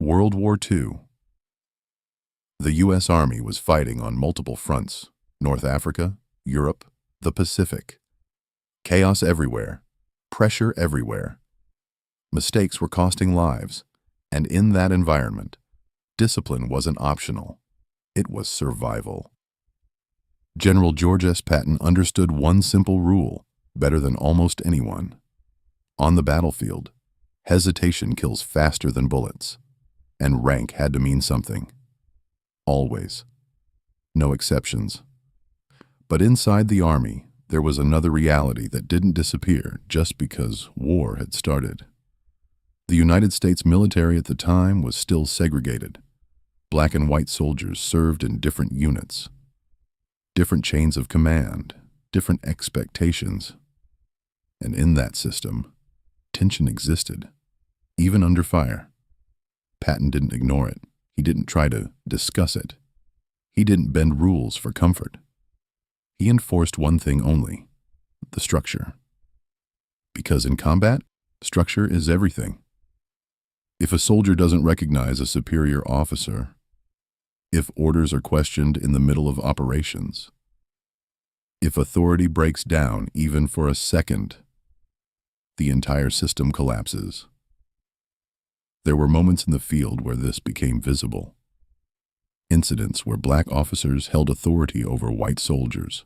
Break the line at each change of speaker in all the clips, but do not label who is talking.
World War II. The U.S. Army was fighting on multiple fronts: North Africa, Europe, the Pacific. Chaos everywhere, pressure everywhere. Mistakes were costing lives, and in that environment, discipline wasn't optional. It was survival. General George S. Patton understood one simple rule better than almost anyone. On the battlefield, hesitation kills faster than bullets, and rank had to mean something. Always. No exceptions. But inside the Army, there was another reality that didn't disappear just because war had started. The United States military at the time was still segregated. Black and white soldiers served in different units, different chains of command, different expectations. And in that system, tension existed, even under fire. Patton didn't ignore it. He didn't try to discuss it. He didn't bend rules for comfort. He enforced one thing only: the structure. Because in combat, structure is everything. If a soldier doesn't recognize a superior officer, if orders are questioned in the middle of operations, if authority breaks down even for a second, the entire system collapses. There were moments in the field where this became visible. Incidents where black officers held authority over white soldiers,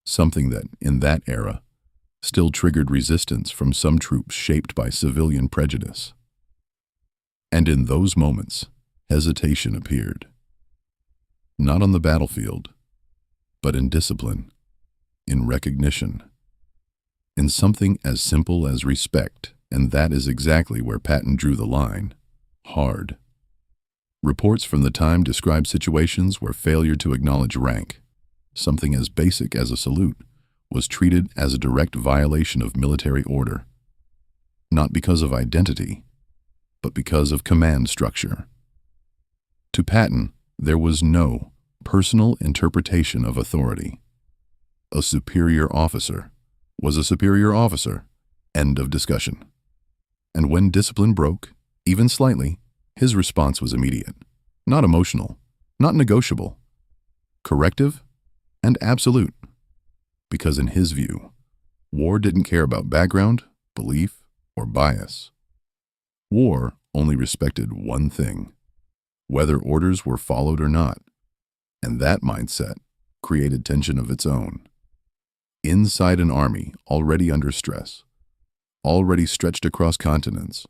something that, in that era, still triggered resistance from some troops shaped by civilian prejudice. And in those moments, hesitation appeared. Not on the battlefield, but in discipline, in recognition, in something as simple as respect, and that is exactly where Patton drew the line: hard. Reports from the time describe situations where failure to acknowledge rank, something as basic as a salute, was treated as a direct violation of military order, not because of identity, but because of command structure. To Patton, there was no personal interpretation of authority. A superior officer was a superior officer. End of discussion. And when discipline broke, even slightly, his response was immediate, not emotional, not negotiable, corrective and absolute. Because in his view, war didn't care about background, belief, or bias. War only respected one thing: whether orders were followed or not. And that mindset created tension of its own. Inside an army already under stress, already stretched across continents,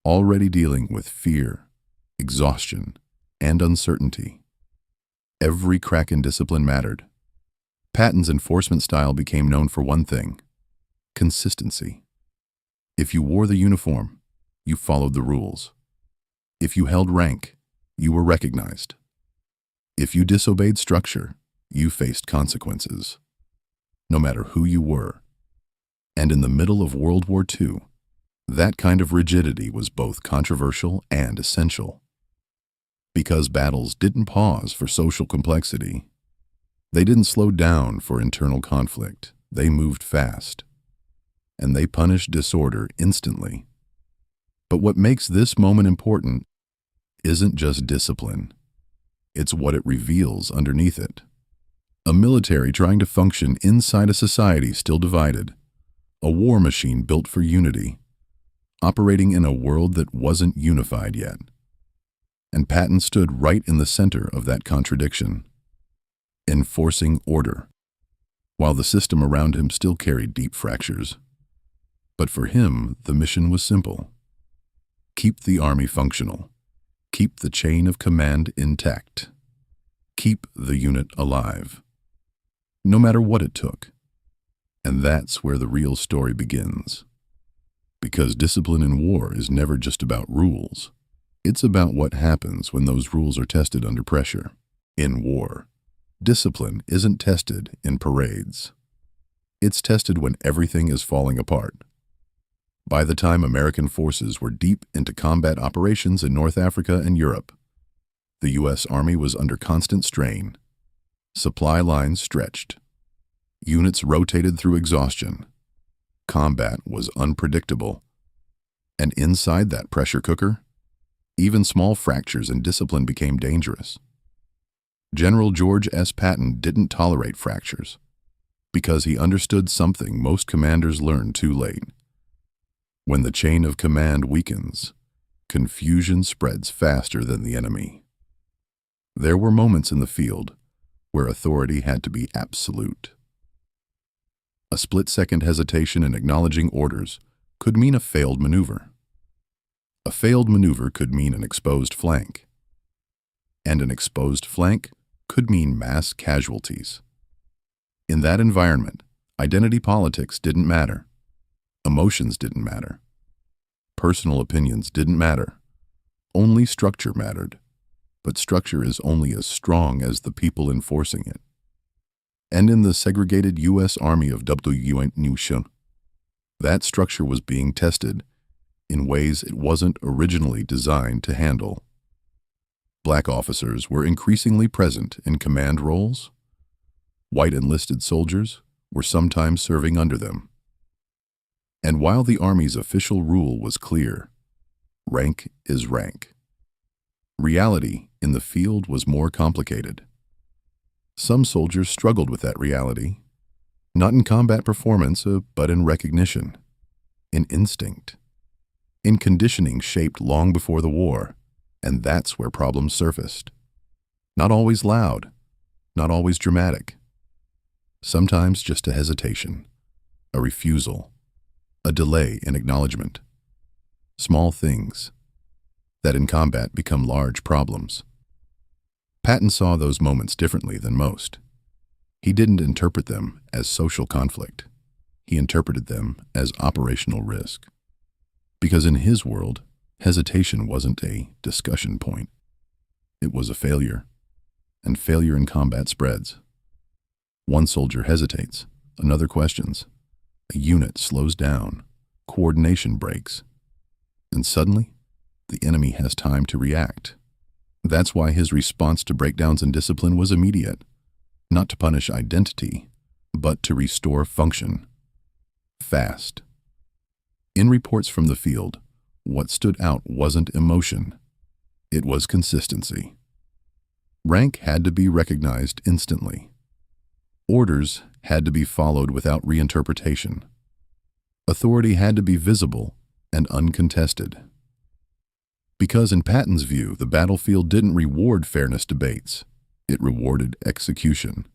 already dealing with fear, exhaustion, and uncertainty, every crack in discipline mattered. Patton's enforcement style became known for one thing: consistency. If you wore the uniform, you followed the rules. If you held rank, you were recognized. If you disobeyed structure, you faced consequences, no matter who you were. And in the middle of World War II, that kind of rigidity was both controversial and essential. Because battles didn't pause for social complexity. They didn't slow down for internal conflict. They moved fast. And they punished disorder instantly. But what makes this moment important isn't just discipline. It's what it reveals underneath it. A military trying to function inside a society still divided. A war machine built for unity, operating in a world that wasn't unified yet. And Patton stood right in the center of that contradiction, enforcing order, while the system around him still carried deep fractures. But for him, the mission was simple: keep the army functional, keep the chain of command intact, keep the unit alive, no matter what it took. And that's where the real story begins. Because discipline in war is never just about rules. It's about what happens when those rules are tested under pressure. In war, discipline isn't tested in parades. It's tested when everything is falling apart. By the time American forces were deep into combat operations in North Africa and Europe, the U.S. Army was under constant strain. Supply lines stretched. Units rotated through exhaustion. Combat was unpredictable. And inside that pressure cooker, Even small fractures in discipline became dangerous. General George S. Patton didn't tolerate fractures because he understood something most commanders learn too late. When the chain of command weakens, confusion spreads faster than the enemy. There were moments in the field where authority had to be absolute. A split-second hesitation in acknowledging orders could mean a failed maneuver. A failed maneuver could mean an exposed flank. And an exposed flank could mean mass casualties. In that environment, identity politics didn't matter. Emotions didn't matter. Personal opinions didn't matter. Only structure mattered. But structure is only as strong as the people enforcing it. And in the segregated U.S. Army of W.N. that structure was being tested in ways it wasn't originally designed to handle. Black officers were increasingly present in command roles. White enlisted soldiers were sometimes serving under them. And while the Army's official rule was clear, rank is rank, reality in the field was more complicated. Some soldiers struggled with that reality, not in combat performance, but in recognition, in instinct, in conditioning shaped long before the war, and that's where problems surfaced. Not always loud, not always dramatic. Sometimes just a hesitation, a refusal, a delay in acknowledgement. Small things that in combat become large problems. Patton saw those moments differently than most. He didn't interpret them as social conflict. He interpreted them as operational risk. Because in his world, hesitation wasn't a discussion point. It was a failure, and failure in combat spreads. One soldier hesitates, another questions. A unit slows down, coordination breaks, and suddenly, the enemy has time to react. That's why his response to breakdowns in discipline was immediate, not to punish identity, but to restore function. Fast. In reports from the field, what stood out wasn't emotion, it was consistency. Rank had to be recognized instantly. Orders had to be followed without reinterpretation. Authority had to be visible and uncontested. Because in Patton's view, the battlefield didn't reward fairness debates, it rewarded execution.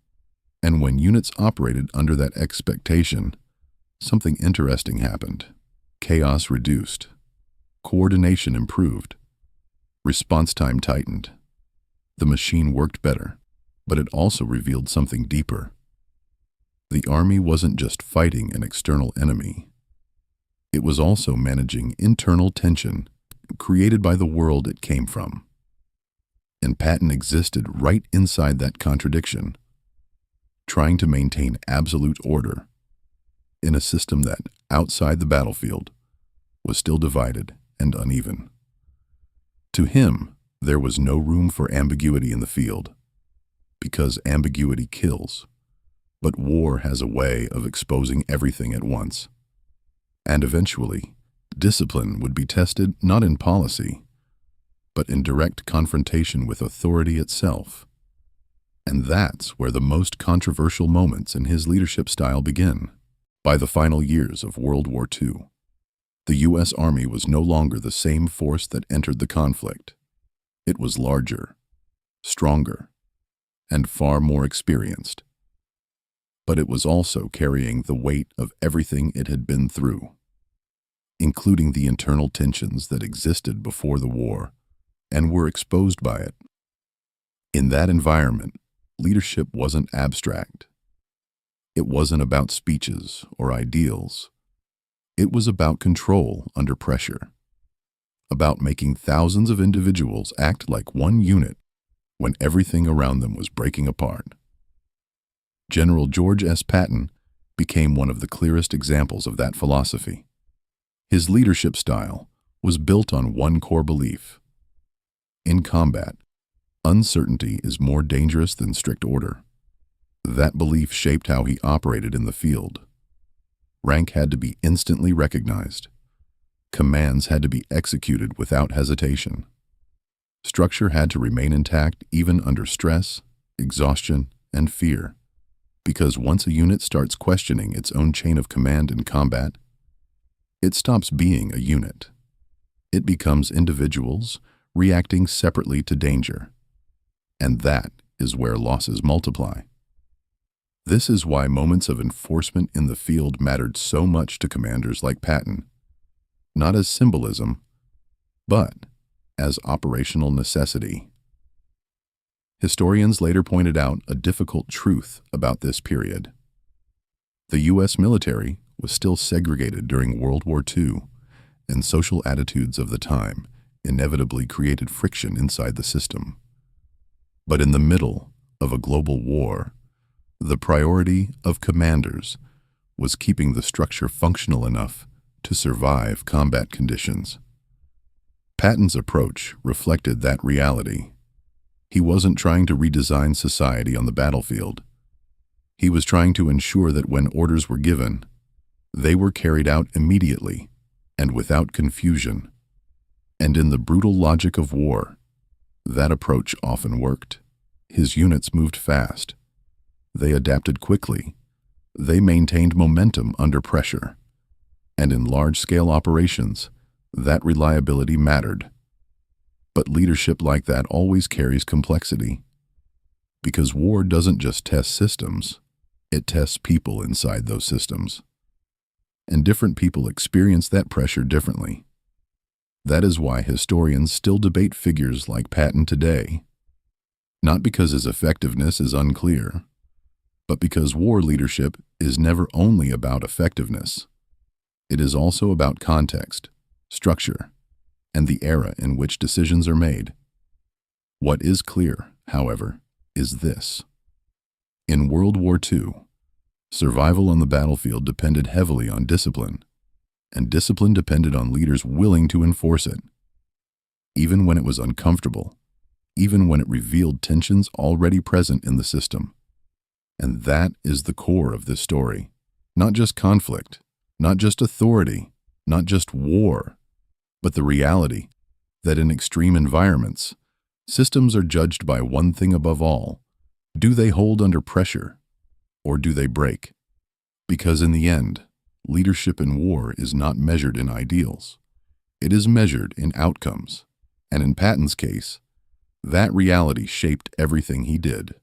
And when units operated under that expectation, something interesting happened. Chaos reduced. Coordination improved. Response time tightened. The machine worked better, but it also revealed something deeper. The Army wasn't just fighting an external enemy. It was also managing internal tension created by the world it came from. And Patton existed right inside that contradiction, trying to maintain absolute order in a system that, outside the battlefield, was still divided and uneven. To him, there was no room for ambiguity in the field, because ambiguity kills. But war has a way of exposing everything at once. And eventually, discipline would be tested not in policy, but in direct confrontation with authority itself. And that's where the most controversial moments in his leadership style begin. By the final years of World War II, the U.S. Army was no longer the same force that entered the conflict. It was larger, stronger, and far more experienced. But it was also carrying the weight of everything it had been through, including the internal tensions that existed before the war and were exposed by it. In that environment, leadership wasn't abstract. It wasn't about speeches or ideals. It was about control under pressure, about making thousands of individuals act like one unit when everything around them was breaking apart. General George S. Patton became one of the clearest examples of that philosophy. His leadership style was built on one core belief. In combat, uncertainty is more dangerous than strict order. That belief shaped how he operated in the field. Rank had to be instantly recognized. Commands had to be executed without hesitation. Structure had to remain intact even under stress, exhaustion, and fear, because once a unit starts questioning its own chain of command in combat, it stops being a unit. It becomes individuals reacting separately to danger, and that is where losses multiply. This is why moments of enforcement in the field mattered so much to commanders like Patton, not as symbolism, but as operational necessity. Historians later pointed out a difficult truth about this period. The U.S. military was still segregated during World War II, and social attitudes of the time inevitably created friction inside the system. But in the middle of a global war, the priority of commanders was keeping the structure functional enough to survive combat conditions. Patton's approach reflected that reality. He wasn't trying to redesign society on the battlefield. He was trying to ensure that when orders were given, they were carried out immediately and without confusion. And in the brutal logic of war, that approach often worked. His units moved fast. They adapted quickly. They maintained momentum under pressure. And in large-scale operations, that reliability mattered. But leadership like that always carries complexity. Because war doesn't just test systems, it tests people inside those systems. And different people experience that pressure differently. That is why historians still debate figures like Patton today. Not because his effectiveness is unclear, but because war leadership is never only about effectiveness. It is also about context, structure, and the era in which decisions are made. What is clear, however, is this. In World War II, survival on the battlefield depended heavily on discipline, and discipline depended on leaders willing to enforce it. Even when it was uncomfortable, even when it revealed tensions already present in the system. And that is the core of this story. Not just conflict, not just authority, not just war, but the reality that in extreme environments, systems are judged by one thing above all. Do they hold under pressure, or do they break? Because in the end, leadership in war is not measured in ideals. It is measured in outcomes. And in Patton's case, that reality shaped everything he did.